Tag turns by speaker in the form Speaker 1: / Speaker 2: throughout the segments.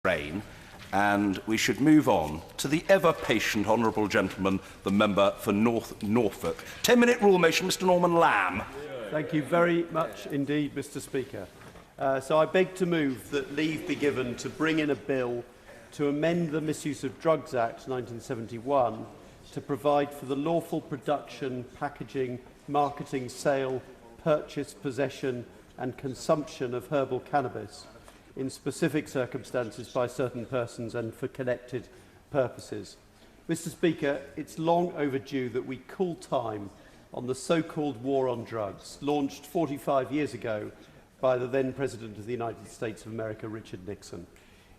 Speaker 1: brain, and we should move on to the ever-patient honourable gentleman, the member for North Norfolk. 10-minute rule motion, Mr Norman Lamb.
Speaker 2: Thank you very much indeed, Mr Speaker. So I beg to move that leave be given to bring in a bill to amend the Misuse of Drugs Act 1971 to provide for the lawful production, packaging, marketing, sale, purchase, possession and consumption of herbal cannabis in specific circumstances by certain persons and for connected purposes. Mr Speaker, it's long overdue that we call time on the so-called war on drugs, launched 45 years ago by the then President of the United States of America, Richard Nixon.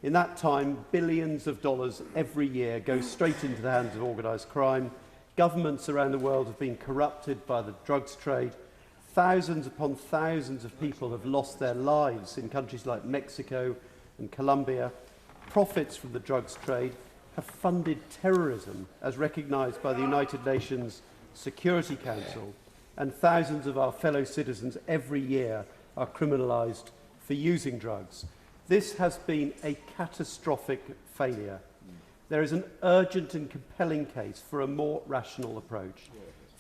Speaker 2: In that time, billions of dollars every year go straight into the hands of organised crime. Governments around the world have been corrupted by the drugs trade. Thousands upon thousands of people have lost their lives in countries like Mexico and Colombia. Profits from the drugs trade have funded terrorism, as recognised by the United Nations Security Council, and thousands of our fellow citizens every year are criminalised for using drugs. This has been a catastrophic failure. There is an urgent and compelling case for a more rational approach.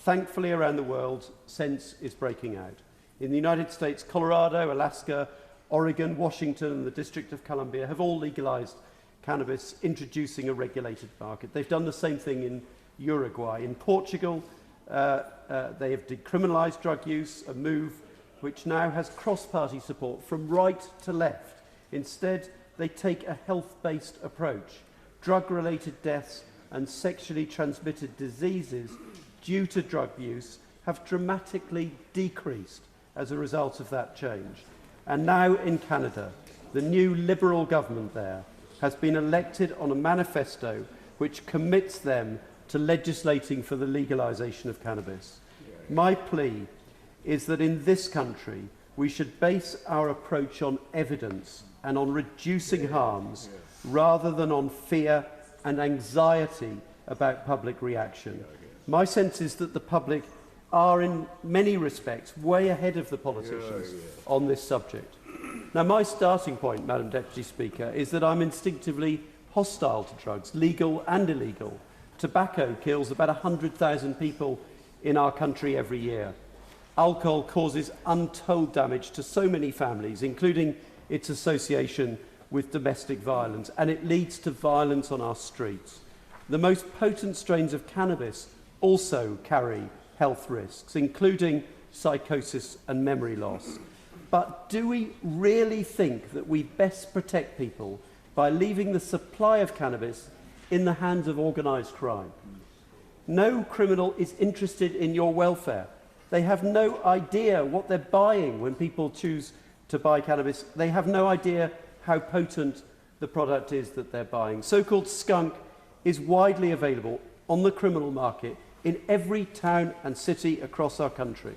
Speaker 2: Thankfully, around the world, sense is breaking out. In the United States, Colorado, Alaska, Oregon, Washington and the District of Columbia have all legalised cannabis, introducing a regulated market. They've done the same thing in Uruguay. In Portugal, they have decriminalised drug use, a move which now has cross-party support from right to left. Instead, they take a health-based approach. Drug-related deaths and sexually transmitted diseases due to drug use have dramatically decreased as a result of that change. And now in Canada, the new Liberal government there has been elected on a manifesto which commits them to legislating for the legalisation of cannabis. My plea is that in this country we should base our approach on evidence and on reducing harms rather than on fear and anxiety about public reaction. My sense is that the public are in many respects way ahead of the politicians on this subject. Now, my starting point, Madam Deputy Speaker, is that I'm instinctively hostile to drugs, legal and illegal. Tobacco kills about 100,000 people in our country every year. Alcohol causes untold damage to so many families, including its association with domestic violence, and it leads to violence on our streets. The most potent strains of cannabis also carry health risks, including psychosis and memory loss. But do we really think that we best protect people by leaving the supply of cannabis in the hands of organised crime? No criminal is interested in your welfare. They have no idea what they're buying when people choose to buy cannabis. They have no idea how potent the product is that they're buying. So-called skunk is widely available on the criminal market in every town and city across our country.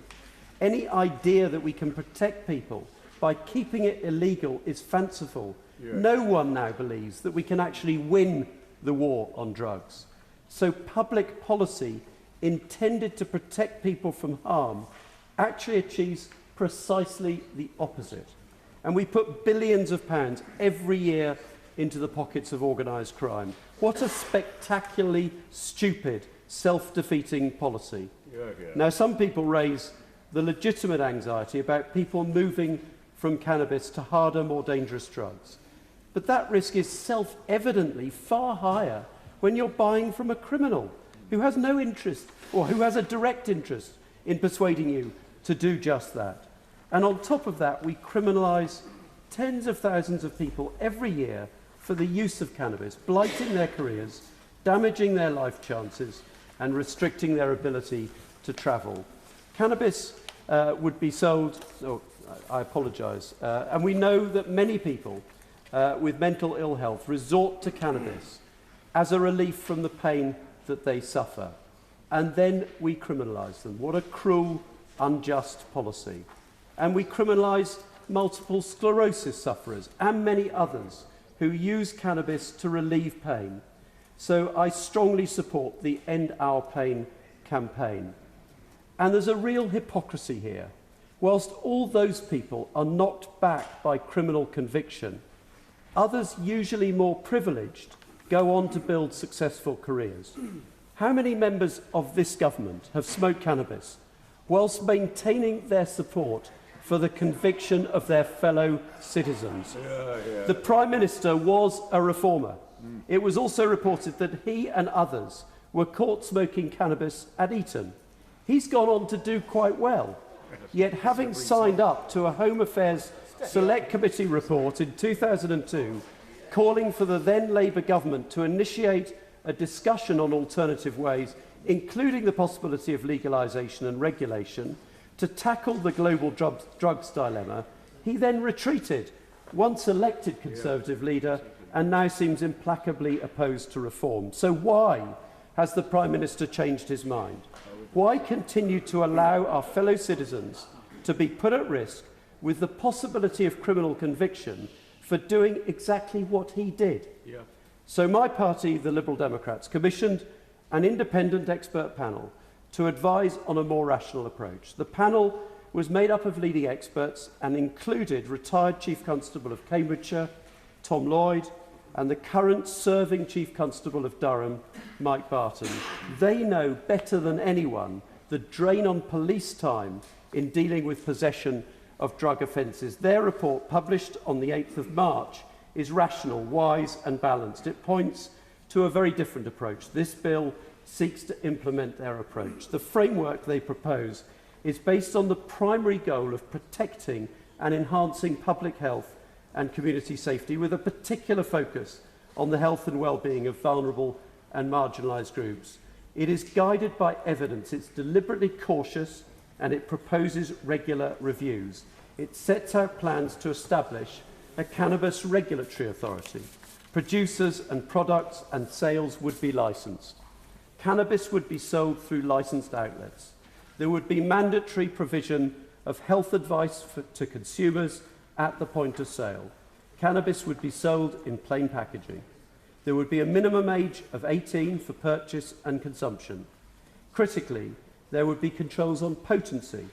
Speaker 2: Any idea that we can protect people by keeping it illegal is fanciful. No one now believes that we can actually win the war on drugs. So public policy intended to protect people from harm actually achieves precisely the opposite. And we put billions of pounds every year into the pockets of organised crime. What a spectacularly stupid, self-defeating policy. Now, some people raise the legitimate anxiety about people moving from cannabis to harder, more dangerous drugs. But that risk is self-evidently far higher when you're buying from a criminal who has no interest, or who has a direct interest in persuading you to do just that. And on top of that, we criminalise tens of thousands of people every year for the use of cannabis, blighting their careers, damaging their life chances, and restricting their ability to travel. Cannabis would be sold, I apologise, and we know that many people with mental ill health resort to cannabis as a relief from the pain that they suffer. And then we criminalise them. What a cruel, unjust policy. And we criminalise multiple sclerosis sufferers and many others who use cannabis to relieve pain. So I strongly support the End Our Pain campaign. And there's a real hypocrisy here. Whilst all those people are knocked back by criminal conviction, Others, usually more privileged, go on to build successful careers. How many members of this government have smoked cannabis whilst maintaining their support for the conviction of their fellow citizens? The Prime Minister was a reformer. It was also reported that he and others were caught smoking cannabis at Eton. He's gone on to do quite well. Yet, having signed up to a Home Affairs Select Committee report in 2002 calling for the then Labour government to initiate a discussion on alternative ways, including the possibility of legalisation and regulation, to tackle the global drugs dilemma, he then retreated, once elected Conservative leader, and now seems implacably opposed to reform. So why has the Prime Minister changed his mind? Why continue to allow our fellow citizens to be put at risk with the possibility of criminal conviction for doing exactly what he did? So my party, the Liberal Democrats, commissioned an independent expert panel to advise on a more rational approach. The panel was made up of leading experts and included retired Chief Constable of Cambridgeshire, Tom Lloyd, and the current serving Chief Constable of Durham, Mike Barton. They know better than anyone the drain on police time in dealing with possession of drug offences. Their report, published on the 8th of March, is rational, wise and balanced. It points to a very different approach. This bill seeks to implement their approach. The framework they propose is based on the primary goal of protecting and enhancing public health and community safety, with a particular focus on the health and well-being of vulnerable and marginalised groups. It is guided by evidence, it's deliberately cautious, and it proposes regular reviews. It sets out plans to establish a cannabis regulatory authority. Producers and products and sales would be licensed. Cannabis would be sold through licensed outlets. There would be mandatory provision of health advice to consumers at the point of sale. Cannabis would be sold in plain packaging. There would be a minimum age of 18 for purchase and consumption. Critically, there would be controls on potency.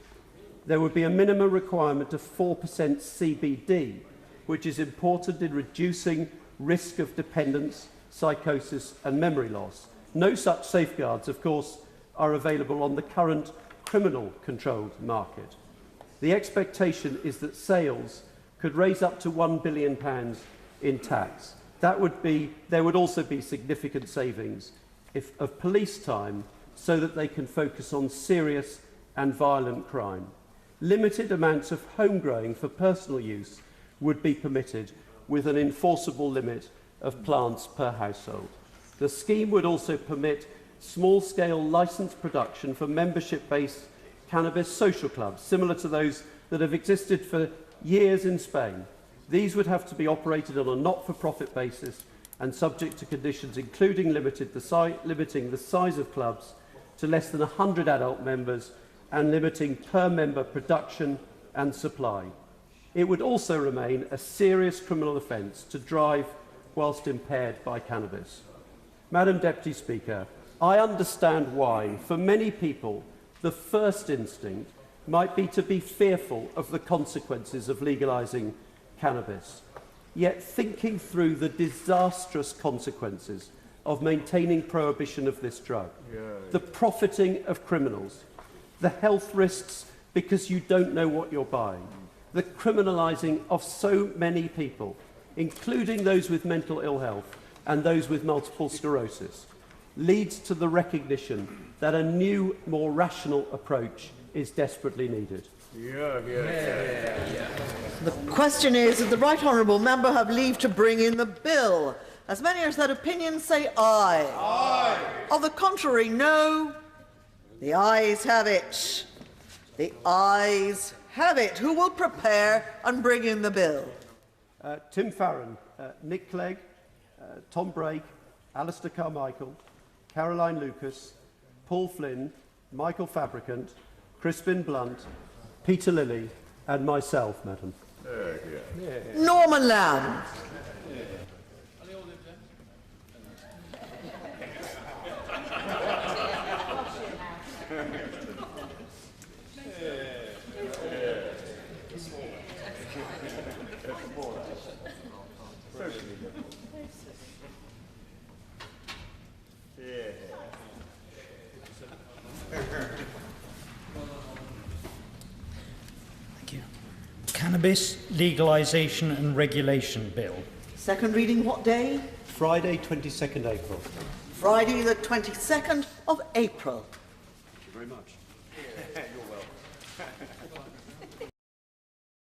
Speaker 2: There would be a minimum requirement of 4% CBD, which is important in reducing risk of dependence, psychosis and memory loss. No such safeguards, of course, are available on the current criminal-controlled market. The expectation is that sales could raise up to £1 billion in tax. There would also be significant savings of police time so that they can focus on serious and violent crime. Limited amounts of home growing for personal use would be permitted, with an enforceable limit of plants per household. The scheme would also permit small-scale licensed production for membership-based cannabis social clubs, similar to those that have existed for years in Spain. These would have to be operated on a not-for-profit basis and subject to conditions including limiting the size of clubs to less than 100 adult members and limiting per-member production and supply. It would also remain a serious criminal offence to drive whilst impaired by cannabis. Madam Deputy Speaker, I understand why, for many people, the first instinct might be to be fearful of the consequences of legalising cannabis. Yet thinking through the disastrous consequences of maintaining prohibition of this drug, the profiting of criminals, the health risks because you don't know what you're buying, the criminalising of so many people, including those with mental ill health and those with multiple sclerosis, leads to the recognition that a new, more rational approach is desperately needed.
Speaker 3: The question is, does the right honourable member have leave to bring in the bill? As many as that opinion say aye. Aye. Of the contrary, no. The ayes have it. The ayes have it. Who will prepare and bring in the bill?
Speaker 2: Tim Farron, Nick Clegg, Tom Brake, Alistair Carmichael, Caroline Lucas, Paul Flynn, Michael Fabricant, Crispin Blunt, Peter Lilly and myself, Madam.
Speaker 3: Norman Lamb.
Speaker 4: Cannabis Legalisation and Regulation Bill.
Speaker 3: Second reading what day?
Speaker 2: Friday, 22nd April.
Speaker 3: Friday the 22nd of April.
Speaker 2: Thank you very much.
Speaker 1: You're welcome.